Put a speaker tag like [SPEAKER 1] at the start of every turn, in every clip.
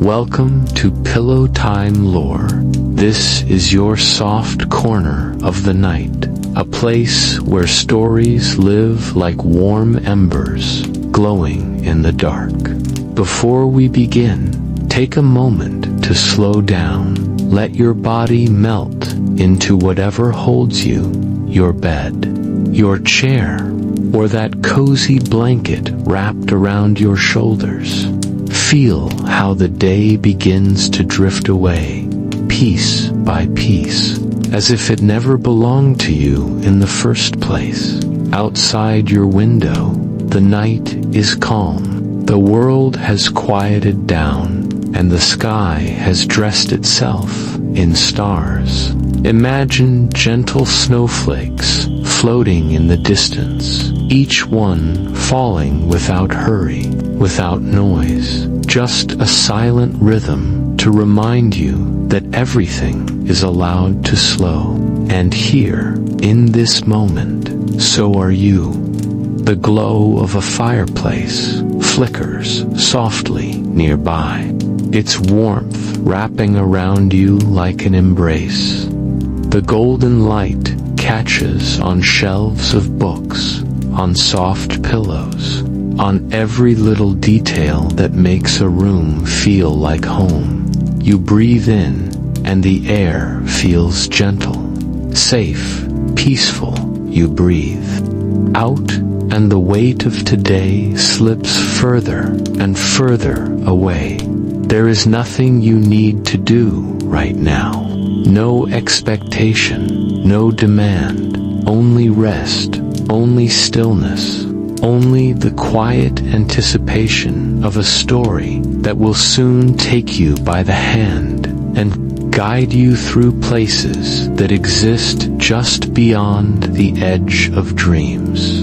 [SPEAKER 1] Welcome to Pillowtime Lore. This is your soft corner of the night, a place where stories live like warm embers, glowing in the dark. Before we begin, take a moment to slow down. Let your body melt into whatever holds you, your bed, your chair, or that cozy blanket wrapped around your shoulders. Feel how the day begins to drift away, piece by piece, as if it never belonged to you in the first place. Outside your window, the night is calm. The world has quieted down, and the sky has dressed itself in stars. Imagine gentle snowflakes floating in the distance, each one falling without hurry, without noise, just a silent rhythm to remind you that everything is allowed to slow. And here, in this moment, so are you. The glow of a fireplace flickers softly nearby, its warmth wrapping around you like an embrace. The golden light catches on shelves of books, on soft pillows, on every little detail that makes a room feel like home. You breathe in, and the air feels gentle, safe, peaceful. You breathe out, and the weight of today slips further and further away. There is nothing you need to do right now. No expectation, no demand, only rest, only stillness, only the quiet anticipation of a story that will soon take you by the hand and guide you through places that exist just beyond the edge of dreams.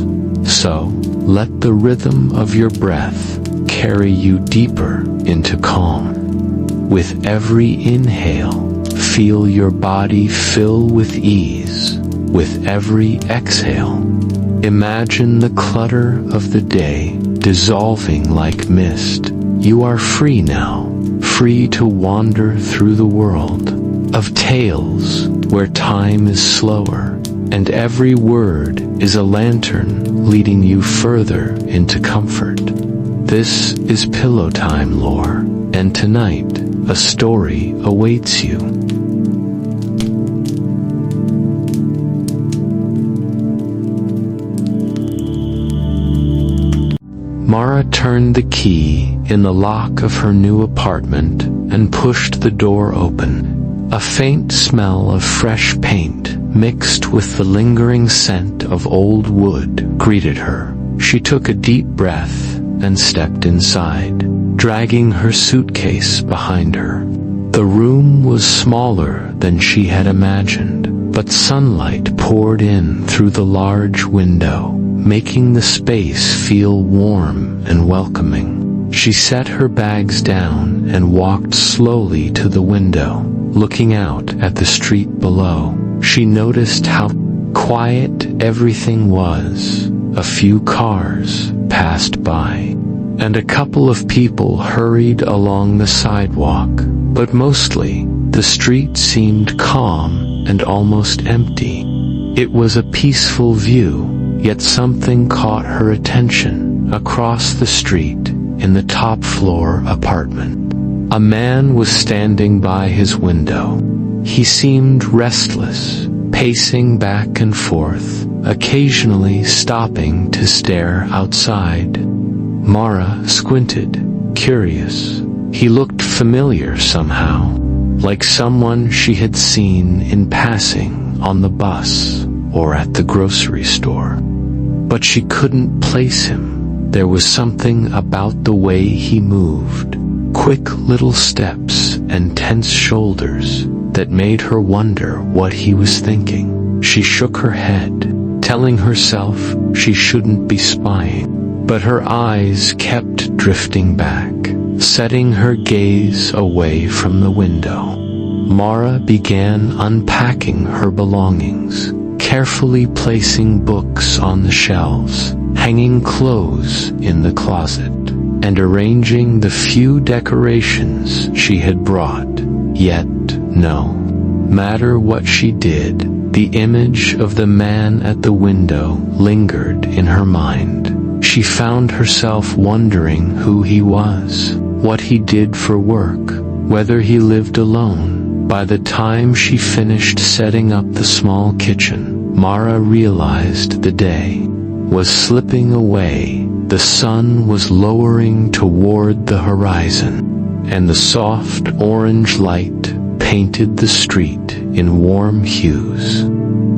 [SPEAKER 1] So, let the rhythm of your breath carry you deeper into calm. With every inhale, feel your body fill with ease. With every exhale, imagine the clutter of the day dissolving like mist. You are free now, free to wander through the world of tales where time is slower, and every word is a lantern leading you further into comfort. This is Pillowtime Lore, and tonight, a story awaits you. Mara turned the key in the lock of her new apartment and pushed the door open. A faint smell of fresh paint, mixed with the lingering scent of old wood, greeted her. She took a deep breath and stepped inside, dragging her suitcase behind her. The room was smaller than she had imagined, but sunlight poured in through the large window, making the space feel warm and welcoming. She set her bags down and walked slowly to the window, looking out at the street below. She noticed how quiet everything was. A few cars passed by, and a couple of people hurried along the sidewalk, but mostly, the street seemed calm and almost empty. It was a peaceful view, yet something caught her attention. Across the street, in the top-floor apartment, a man was standing by his window. He seemed restless, pacing back and forth, occasionally stopping to stare outside. Mara squinted, curious. He looked familiar somehow, like someone she had seen in passing on the bus or at the grocery store. But she couldn't place him. There was something about the way he moved, quick little steps and tense shoulders, that made her wonder what he was thinking. She shook her head, telling herself she shouldn't be spying, but her eyes kept drifting back, setting her gaze away from the window. Mara began unpacking her belongings, carefully placing books on the shelves, hanging clothes in the closet. and arranging the few decorations she had brought. Yet, no matter what she did, the image of the man at the window lingered in her mind. She found herself wondering who he was, what he did for work, whether he lived alone. By the time she finished setting up the small kitchen, Mara realized the day was slipping away. The sun was lowering toward the horizon, and the soft orange light painted the street in warm hues.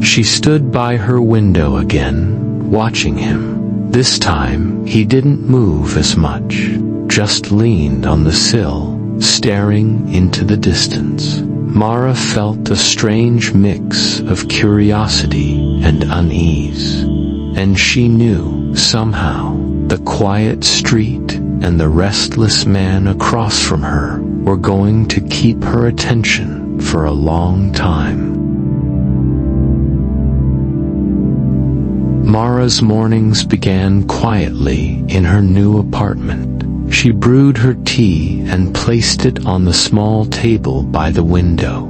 [SPEAKER 1] She stood by her window again, watching him. This time, he didn't move as much, just leaned on the sill, staring into the distance. Mara felt a strange mix of curiosity and unease, and she knew, somehow, the quiet street and the restless man across from her were going to keep her attention for a long time. Mara's mornings began quietly in her new apartment. She brewed her tea and placed it on the small table by the window,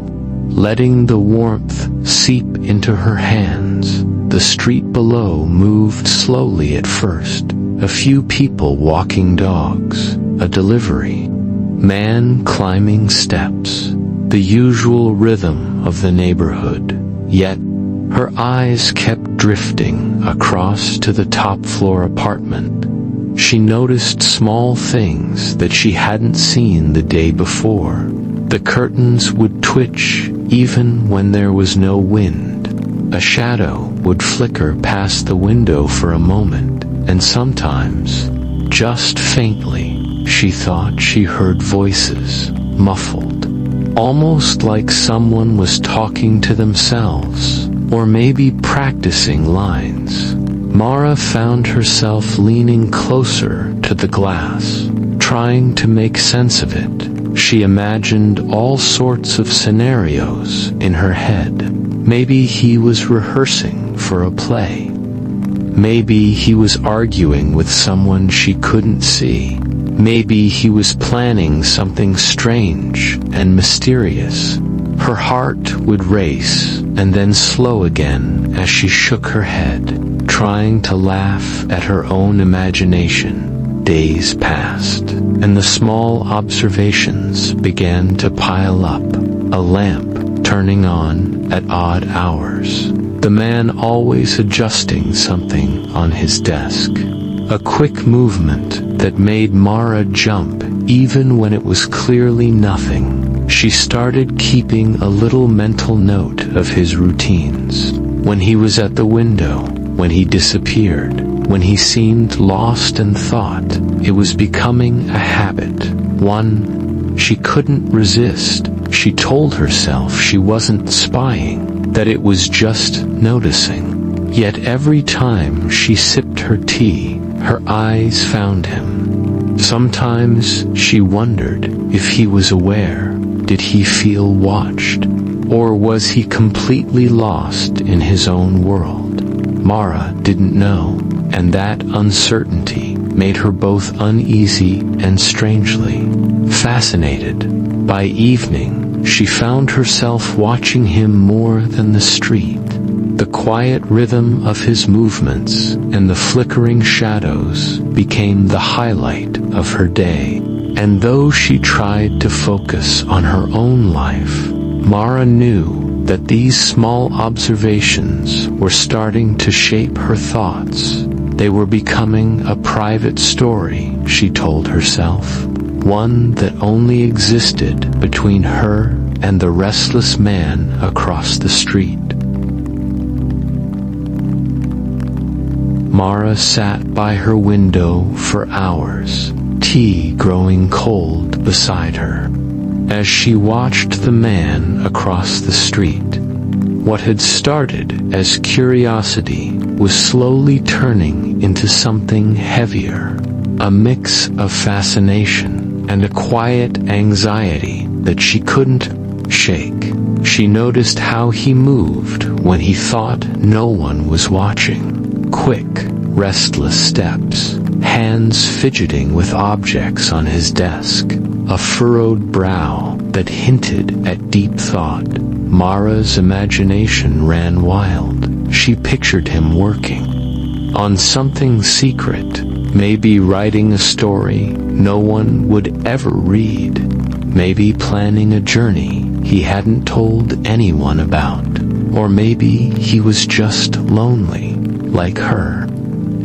[SPEAKER 1] letting the warmth seep into her hands. The street below moved slowly at first. A few people walking dogs, a delivery man climbing steps, the usual rhythm of the neighborhood. Yet, her eyes kept drifting across to the top-floor apartment. She noticed small things that she hadn't seen the day before. The curtains would twitch even when there was no wind. A shadow would flicker past the window for a moment, and sometimes, just faintly, she thought she heard voices, muffled, almost like someone was talking to themselves, or maybe practicing lines. Mara found herself leaning closer to the glass, trying to make sense of it. She imagined all sorts of scenarios in her head. Maybe he was rehearsing for a play. Maybe he was arguing with someone she couldn't see. Maybe he was planning something strange and mysterious. Her heart would race and then slow again as she shook her head, trying to laugh at her own imagination. Days passed, and the small observations began to pile up. A lamp turning on at odd hours. The man always adjusting something on his desk. A quick movement that made Mara jump even when it was clearly nothing. She started keeping a little mental note of his routines. When he was at the window, when he disappeared, when he seemed lost in thought. It was becoming a habit, one she couldn't resist. She told herself she wasn't spying, that it was just noticing. Yet every time she sipped her tea, her eyes found him. Sometimes she wondered if he was aware. Did he feel watched? Or was he completely lost in his own world? Mara didn't know, and that uncertainty made her both uneasy and strangely fascinated. By evening, she found herself watching him more than the street. The quiet rhythm of his movements and the flickering shadows became the highlight of her day. And though she tried to focus on her own life, Mara knew that these small observations were starting to shape her thoughts. They were becoming a private story, she told herself, one that only existed between her and the restless man across the street. Mara sat by her window for hours, tea growing cold beside her, as she watched the man across the street. What had started as curiosity was slowly turning into something heavier, a mix of fascination and a quiet anxiety that she couldn't shake. She noticed how he moved when he thought no one was watching. Quick, restless steps, hands fidgeting with objects on his desk, a furrowed brow that hinted at deep thought. Mara's imagination ran wild. She pictured him working on something secret, maybe writing a story no one would ever read, maybe planning a journey he hadn't told anyone about, or maybe he was just lonely, like her,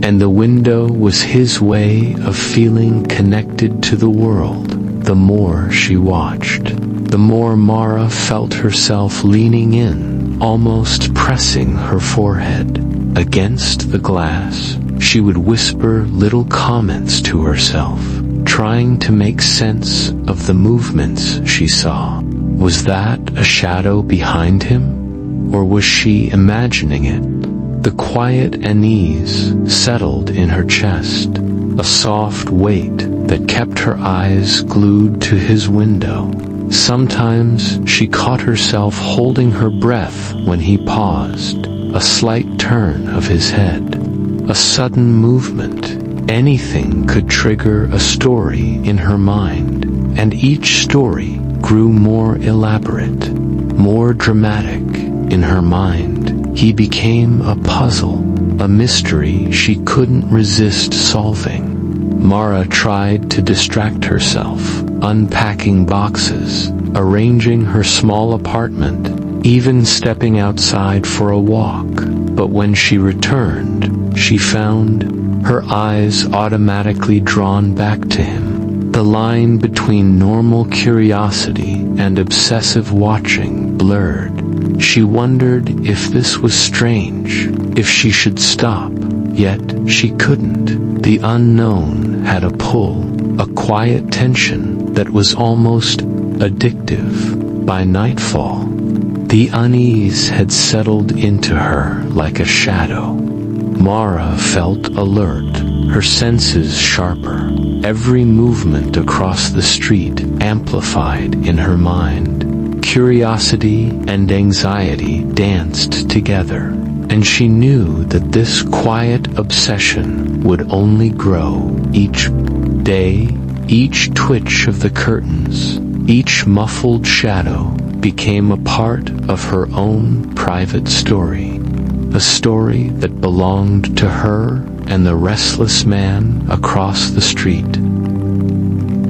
[SPEAKER 1] and the window was his way of feeling connected to the world. The more she watched, the more Mara felt herself leaning in, almost pressing her forehead against the glass. She would whisper little comments to herself, trying to make sense of the movements she saw. Was that a shadow behind him, or was she imagining it? The quiet unease settled in her chest, a soft weight that kept her eyes glued to his window. Sometimes she caught herself holding her breath when he paused, a slight turn of his head, a sudden movement. Anything could trigger a story in her mind, and each story grew more elaborate, more dramatic. In her mind, he became a puzzle, a mystery she couldn't resist solving. Mara tried to distract herself, unpacking boxes, arranging her small apartment, even stepping outside for a walk. But when she returned, she found her eyes automatically drawn back to him. The line between normal curiosity and obsessive watching blurred. She wondered if this was strange, if she should stop, yet she couldn't. The unknown had a pull, a quiet tension that was almost addictive. By nightfall, the unease had settled into her like a shadow. Mara felt alert, her senses sharper, every movement across the street amplified in her mind. Curiosity and anxiety danced together, and she knew that this quiet obsession would only grow. Each day, each twitch of the curtains, each muffled shadow became a part of her own private story, a story that belonged to her and the restless man across the street.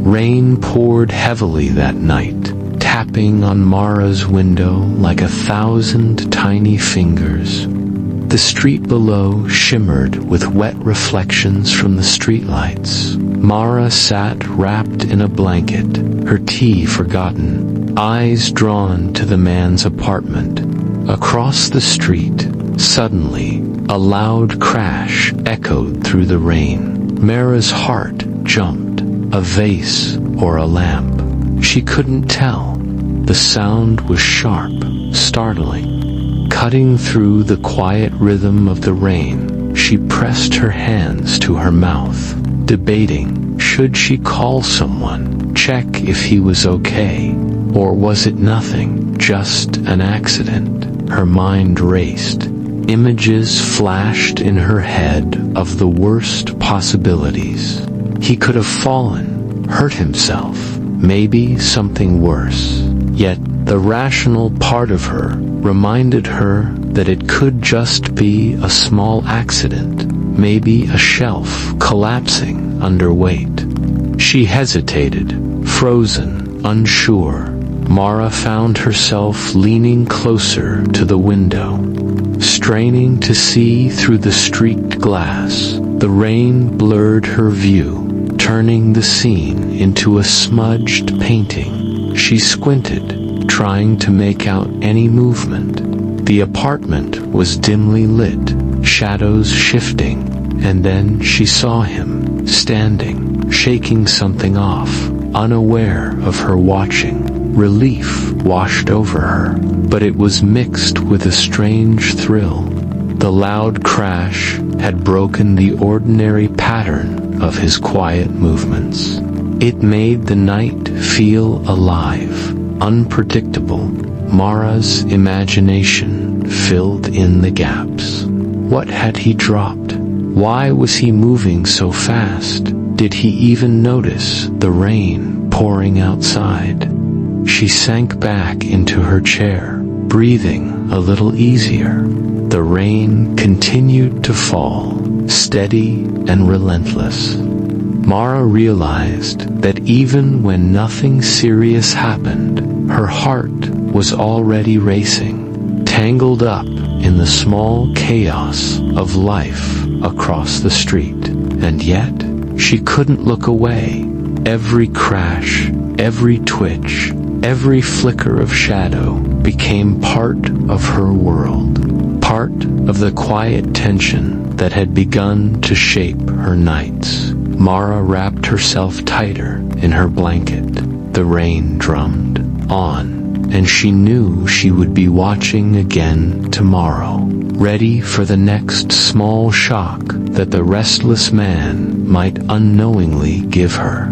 [SPEAKER 1] Rain poured heavily that night, tapping on Mara's window like 1,000 tiny fingers. The street below shimmered with wet reflections from the streetlights. Mara sat wrapped in a blanket, her tea forgotten, eyes drawn to the man's apartment. Across the street, suddenly, a loud crash echoed through the rain. Mara's heart jumped. A vase or a lamp. She couldn't tell. The sound was sharp, startling. Cutting through the quiet rhythm of the rain, she pressed her hands to her mouth, debating, should she call someone, check if he was okay, or was it nothing, just an accident? Her mind raced. Images flashed in her head of the worst possibilities. He could have fallen, hurt himself, maybe something worse. Yet, the rational part of her reminded her that it could just be a small accident, maybe a shelf collapsing under weight. She hesitated, frozen, unsure. Mara found herself leaning closer to the window, straining to see through the streaked glass. The rain blurred her view, turning the scene into a smudged painting. She squinted, trying to make out any movement. The apartment was dimly lit, shadows shifting, and then she saw him, standing, shaking something off, unaware of her watching. Relief washed over her, but it was mixed with a strange thrill. The loud crash had broken the ordinary pattern of his quiet movements. It made the night feel alive, unpredictable. Mara's imagination filled in the gaps. What had he dropped? Why was he moving so fast? Did he even notice the rain pouring outside? She sank back into her chair, breathing a little easier. The rain continued to fall, steady and relentless. Mara realized that even when nothing serious happened, her heart was already racing, tangled up in the small chaos of life across the street. And yet, she couldn't look away. Every crash, every twitch, every flicker of shadow became part of her world, part of the quiet tension that had begun to shape her nights. Mara wrapped herself tighter in her blanket. The rain drummed on, and she knew she would be watching again tomorrow, ready for the next small shock that the restless man might unknowingly give her.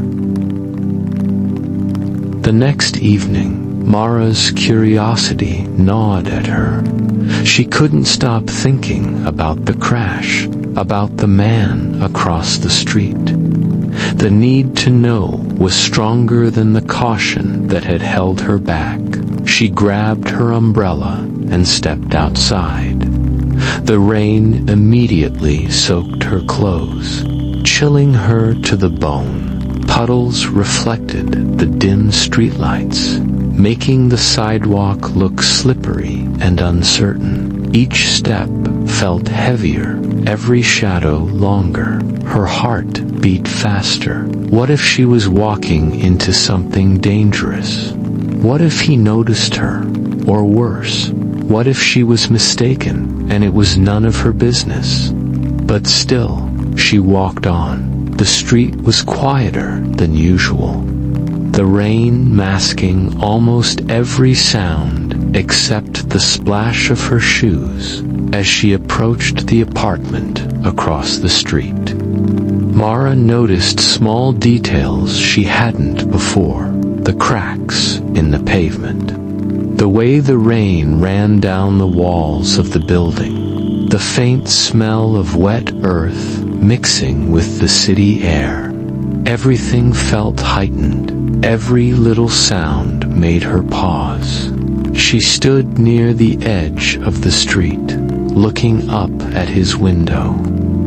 [SPEAKER 1] The next evening, Mara's curiosity gnawed at her. She couldn't stop thinking about the crash, about the man across the street. The need to know was stronger than the caution that had held her back. She grabbed her umbrella and stepped outside. The rain immediately soaked her clothes, chilling her to the bone. Puddles reflected the dim streetlights, making the sidewalk look slippery and uncertain. Each step felt heavier, every shadow longer. Her heart beat faster. What if she was walking into something dangerous? What if he noticed her? Or worse, what if she was mistaken and it was none of her business? But still, she walked on. The street was quieter than usual, the rain masking almost every sound except the splash of her shoes as she approached the apartment across the street. Mara noticed small details she hadn't before: the cracks in the pavement, the way the rain ran down the walls of the building, the faint smell of wet earth mixing with the city air. Everything felt heightened. Every little sound made her pause. She stood near the edge of the street, looking up at his window.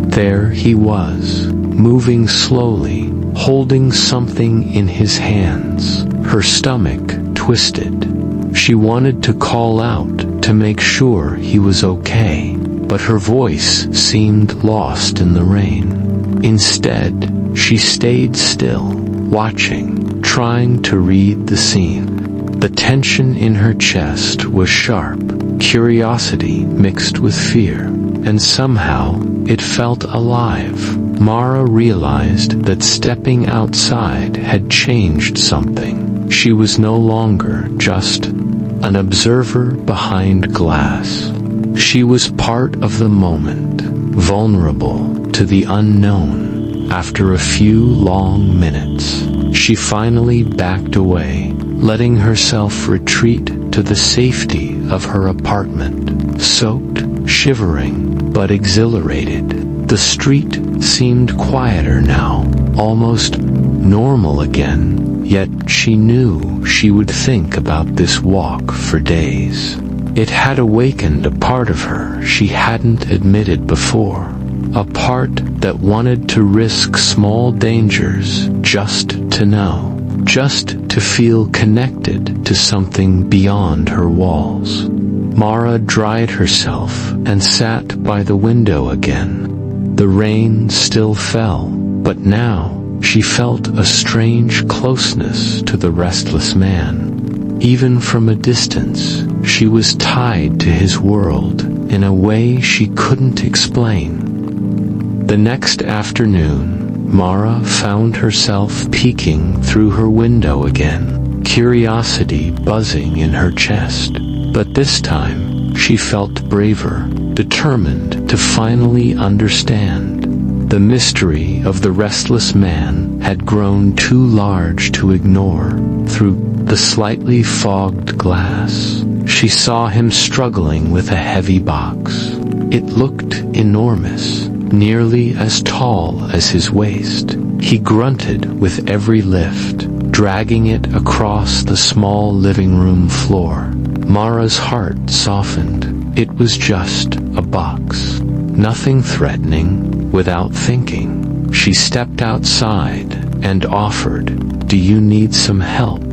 [SPEAKER 1] There he was, moving slowly, holding something in his hands. Her stomach twisted. She wanted to call out to make sure he was okay, but her voice seemed lost in the rain. Instead, she stayed still, watching, trying to read the scene. The tension in her chest was sharp, curiosity mixed with fear, and somehow it felt alive. Mara realized that stepping outside had changed something. She was no longer just an observer behind glass. She was part of the moment, vulnerable to the unknown. After a few long minutes, she finally backed away, letting herself retreat to the safety of her apartment. Soaked, shivering, but exhilarated, the street seemed quieter now, almost normal again, yet she knew she would think about this walk for days. It had awakened a part of her she hadn't admitted before, a part that wanted to risk small dangers just to know, just to feel connected to something beyond her walls. Mara dried herself and sat by the window again. The rain still fell, but now she felt a strange closeness to the restless man. Even from a distance, she was tied to his world in a way she couldn't explain. The next afternoon, Mara found herself peeking through her window again, curiosity buzzing in her chest. But this time, she felt braver, determined to finally understand. The mystery of the restless man had grown too large to ignore. Through the slightly fogged glass, she saw him struggling with a heavy box. It looked enormous, nearly as tall as his waist. He grunted with every lift, dragging it across the small living room floor. Mara's heart softened. It was just a box. Nothing threatening. Without thinking, she stepped outside and offered, "Do you need some help?"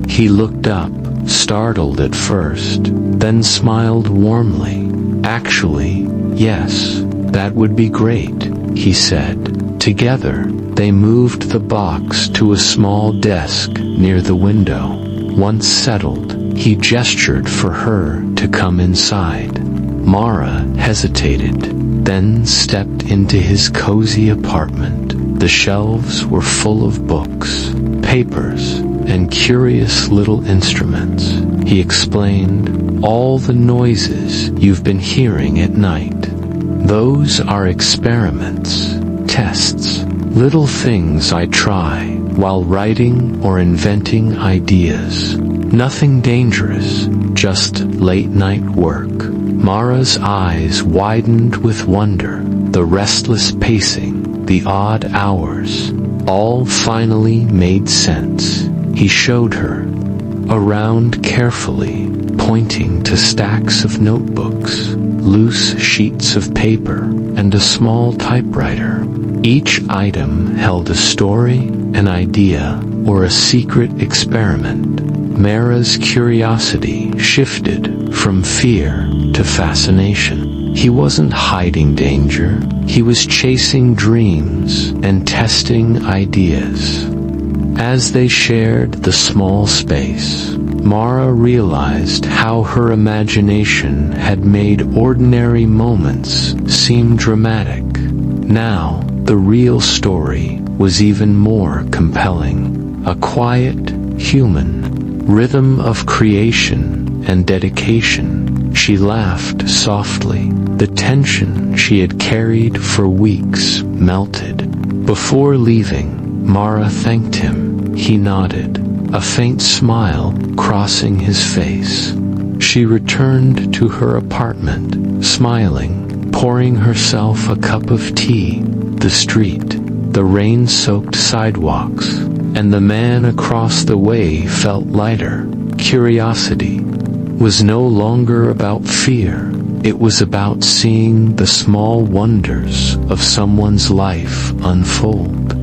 [SPEAKER 1] He looked up, startled at first, then smiled warmly. "Actually, yes, that would be great," he said. Together, they moved the box to a small desk near the window. Once settled, he gestured for her to come inside. Mara hesitated, then stepped into his cozy apartment. The shelves were full of books, papers, and curious little instruments. He explained, "All the noises you've been hearing at night. Those are experiments, tests, little things I try while writing or inventing ideas. Nothing dangerous, just late-night work." Mara's eyes widened with wonder. The restless pacing, the odd hours, all finally made sense. He showed her around carefully, pointing to stacks of notebooks, loose sheets of paper, and a small typewriter. Each item held a story, an idea, or a secret experiment. Mara's curiosity shifted from fear to fascination. He wasn't hiding danger. He was chasing dreams and testing ideas. As they shared the small space, Mara realized how her imagination had made ordinary moments seem dramatic. Now, the real story was even more compelling. A quiet, human rhythm of creation and dedication. She laughed softly. The tension she had carried for weeks melted. Before leaving, Mara thanked him. He nodded, a faint smile crossing his face. She returned to her apartment, smiling, pouring herself a cup of tea. The street, the rain-soaked sidewalks, and the man across the way felt lighter. Curiosity was no longer about fear. It was about seeing the small wonders of someone's life unfold.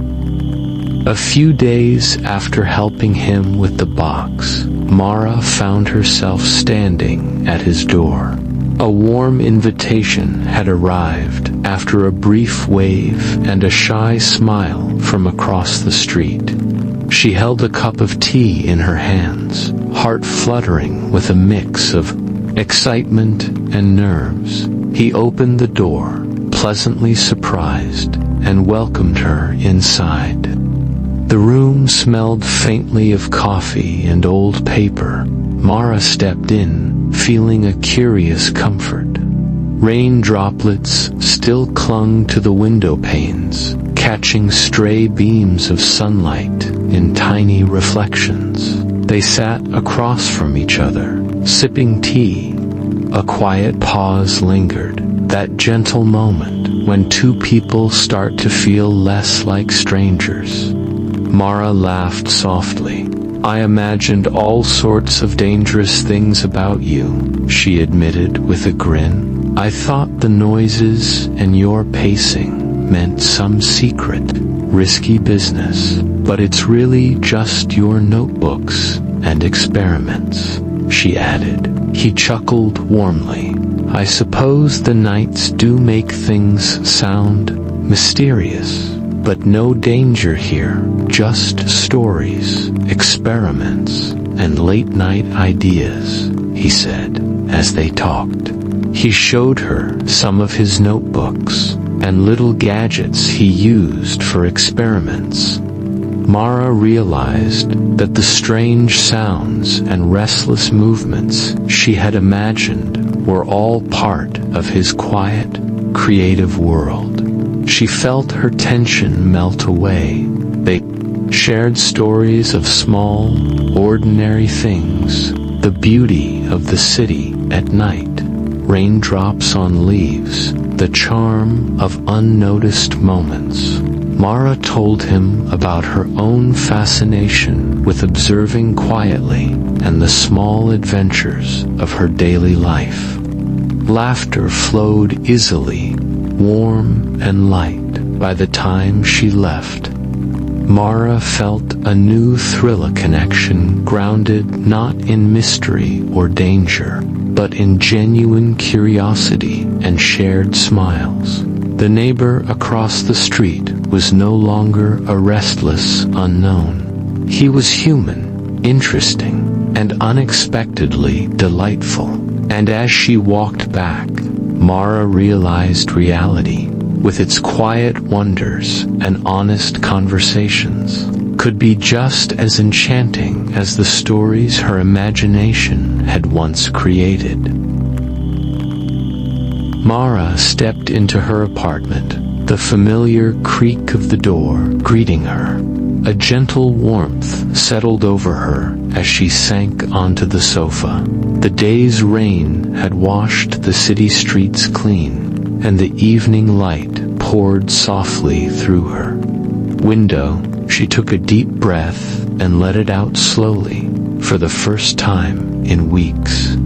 [SPEAKER 1] A few days after helping him with the box, Mara found herself standing at his door. A warm invitation had arrived after a brief wave and a shy smile from across the street. She held a cup of tea in her hands, heart fluttering with a mix of excitement and nerves. He opened the door, pleasantly surprised, and welcomed her inside. The room smelled faintly of coffee and old paper. Mara stepped in, feeling a curious comfort. Rain droplets still clung to the window panes, catching stray beams of sunlight in tiny reflections. They sat across from each other, sipping tea. A quiet pause lingered, that gentle moment when two people start to feel less like strangers. Mara laughed softly. "I imagined all sorts of dangerous things about you," she admitted with a grin. "I thought the noises and your pacing meant some secret, risky business, but it's really just your notebooks and experiments," she added. He chuckled warmly. "I suppose the nights do make things sound mysterious, but no danger here, just stories, experiments, and late-night ideas," he said, as they talked. He showed her some of his notebooks and little gadgets he used for experiments. Mara realized that the strange sounds and restless movements she had imagined were all part of his quiet, creative world. She felt her tension melt away. They shared stories of small, ordinary things, the beauty of the city at night, raindrops on leaves, the charm of unnoticed moments. Mara told him about her own fascination with observing quietly and the small adventures of her daily life. Laughter flowed easily, warm and light. By the time she left, Mara felt a new thrill connection grounded not in mystery or danger, but in genuine curiosity and shared smiles. The neighbor across the street was no longer a restless unknown. He was human, interesting, and unexpectedly delightful. And as she walked back, Mara realized reality, with its quiet wonders and honest conversations, could be just as enchanting as the stories her imagination had once created. Mara stepped into her apartment, the familiar creak of the door greeting her. A gentle warmth settled over her as she sank onto the sofa. The day's rain had washed the city streets clean, and the evening light poured softly through her window. She took a deep breath and let it out slowly, for the first time in weeks.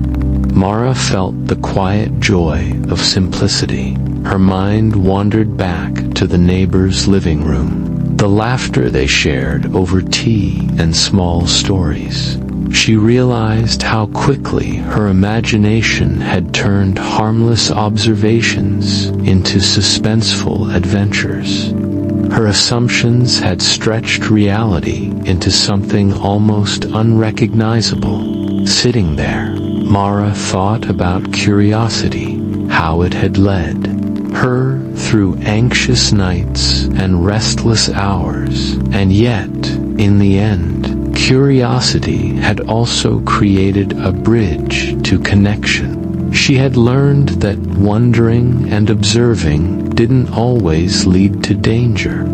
[SPEAKER 1] Mara felt the quiet joy of simplicity. Her mind wandered back to the neighbors' living room, the laughter they shared over tea and small stories. She realized how quickly her imagination had turned harmless observations into suspenseful adventures. Her assumptions had stretched reality into something almost unrecognizable. Sitting there, Mara thought about curiosity, how it had led her through anxious nights and restless hours, and yet, in the end, curiosity had also created a bridge to connection. She had learned that wondering and observing didn't always lead to danger.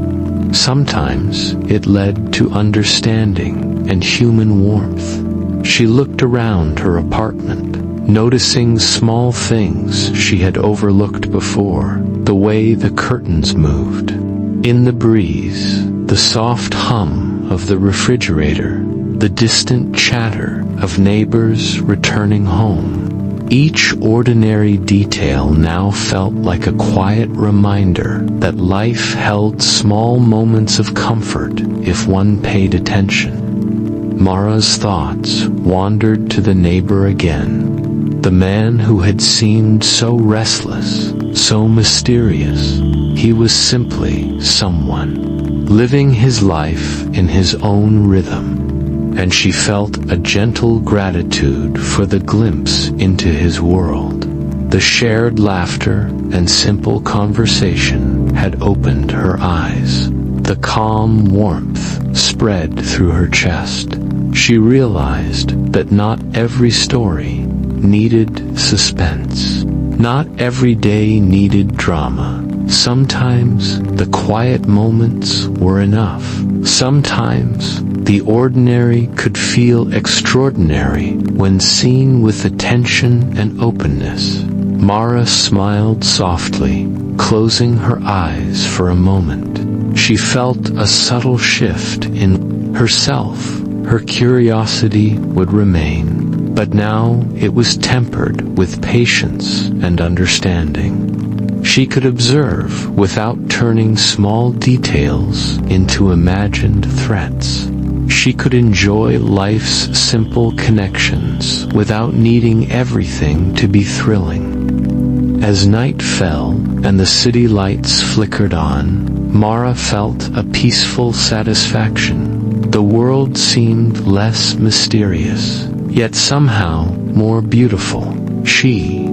[SPEAKER 1] Sometimes it led to understanding and human warmth. She looked around her apartment, noticing small things she had overlooked before, the way the curtains moved in the breeze, the soft hum of the refrigerator, the distant chatter of neighbors returning home. Each ordinary detail now felt like a quiet reminder that life held small moments of comfort if one paid attention. Mara's thoughts wandered to the neighbor again, the man who had seemed so restless, so mysterious. He was simply someone, living his life in his own rhythm. And she felt a gentle gratitude for the glimpse into his world. The shared laughter and simple conversation had opened her eyes. The calm warmth spread through her chest. She realized that not every story needed suspense. Not every day needed drama. Sometimes the quiet moments were enough. Sometimes the ordinary could feel extraordinary when seen with attention and openness. Mara smiled softly, closing her eyes for a moment. She felt a subtle shift in herself. Her curiosity would remain, but now it was tempered with patience and understanding. She could observe without turning small details into imagined threats. She could enjoy life's simple connections without needing everything to be thrilling. As night fell and the city lights flickered on, Mara felt a peaceful satisfaction. The world seemed less mysterious, yet somehow more beautiful. She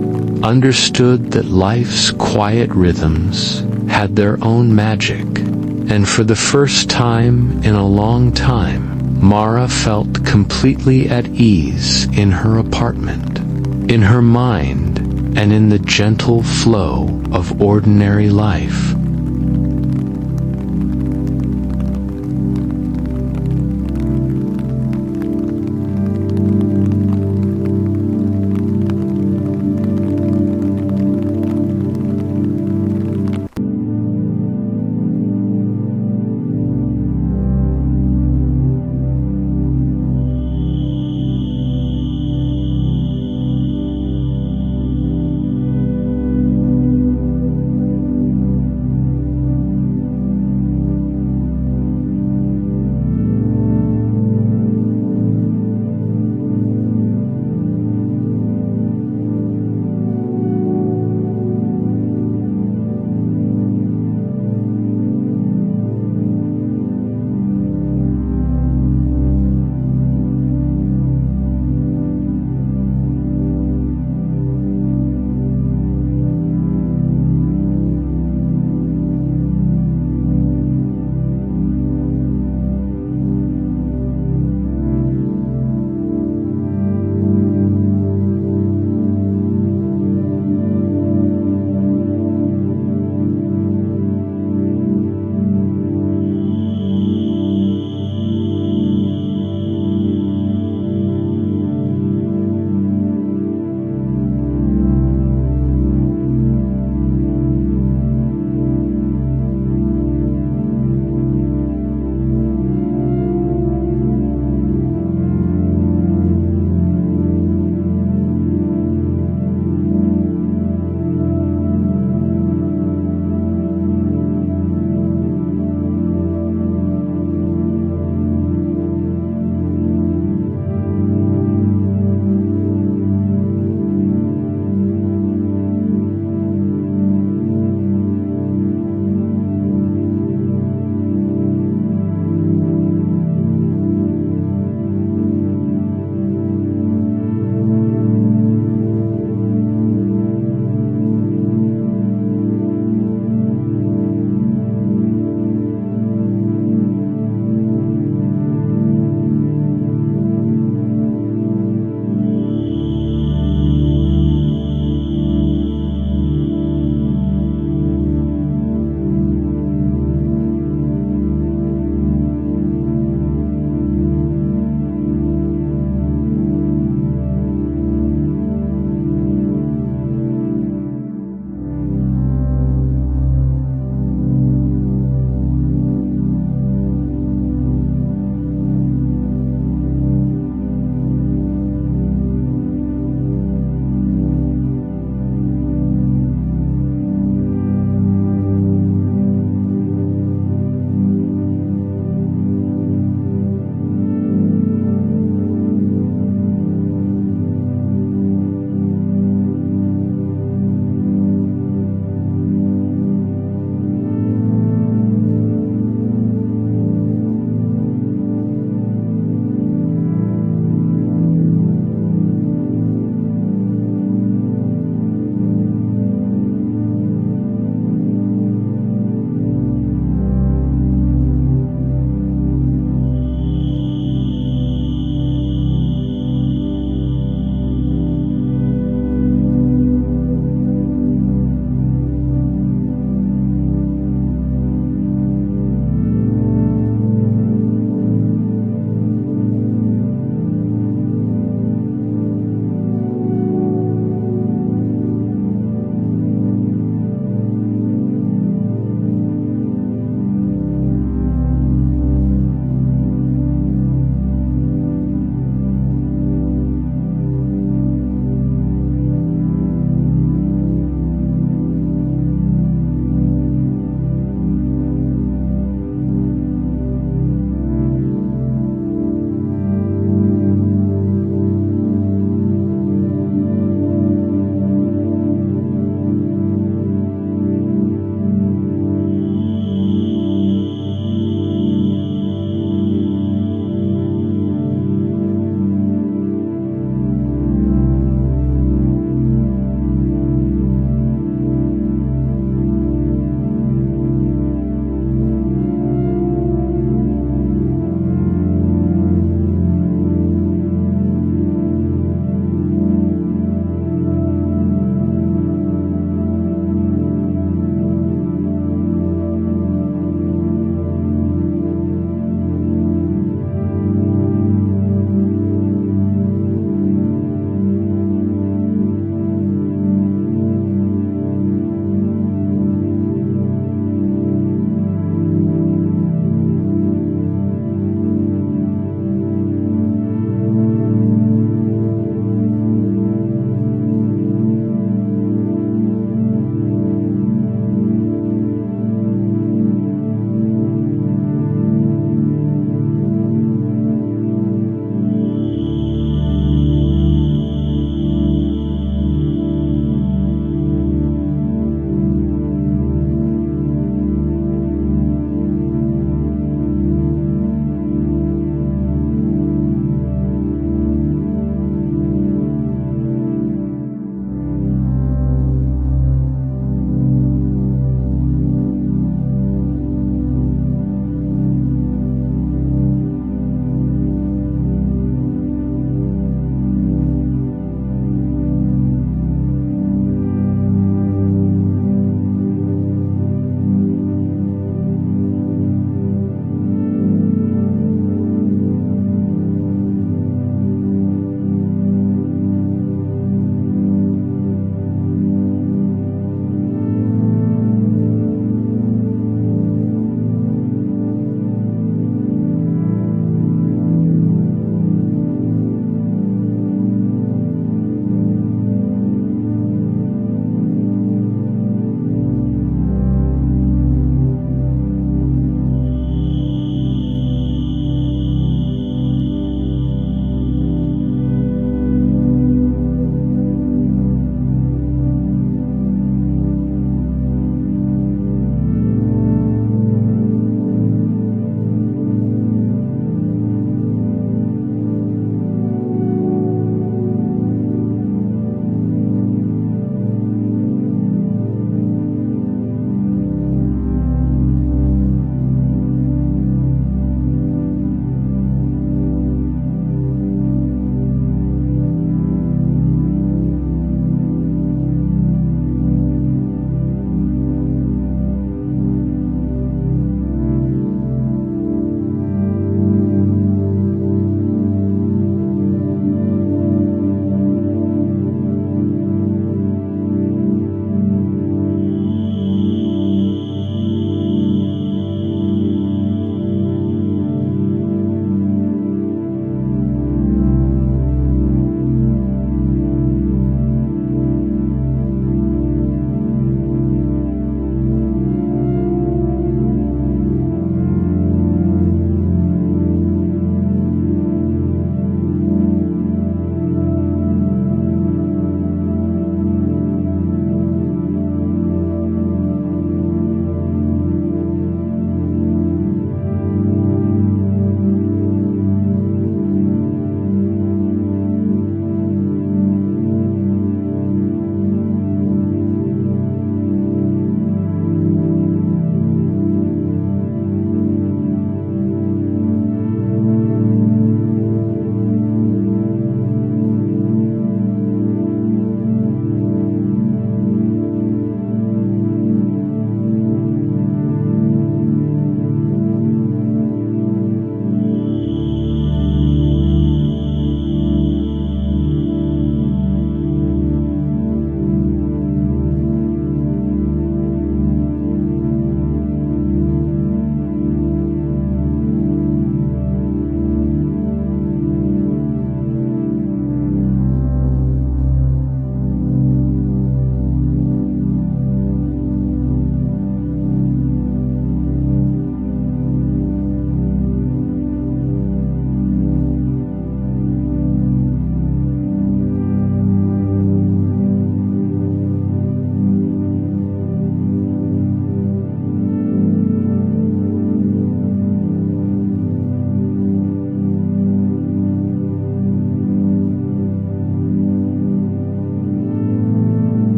[SPEAKER 1] understood that life's quiet rhythms had their own magic, and for the first time in a long time, Mara felt completely at ease in her apartment, in her mind, and in the gentle flow of ordinary life.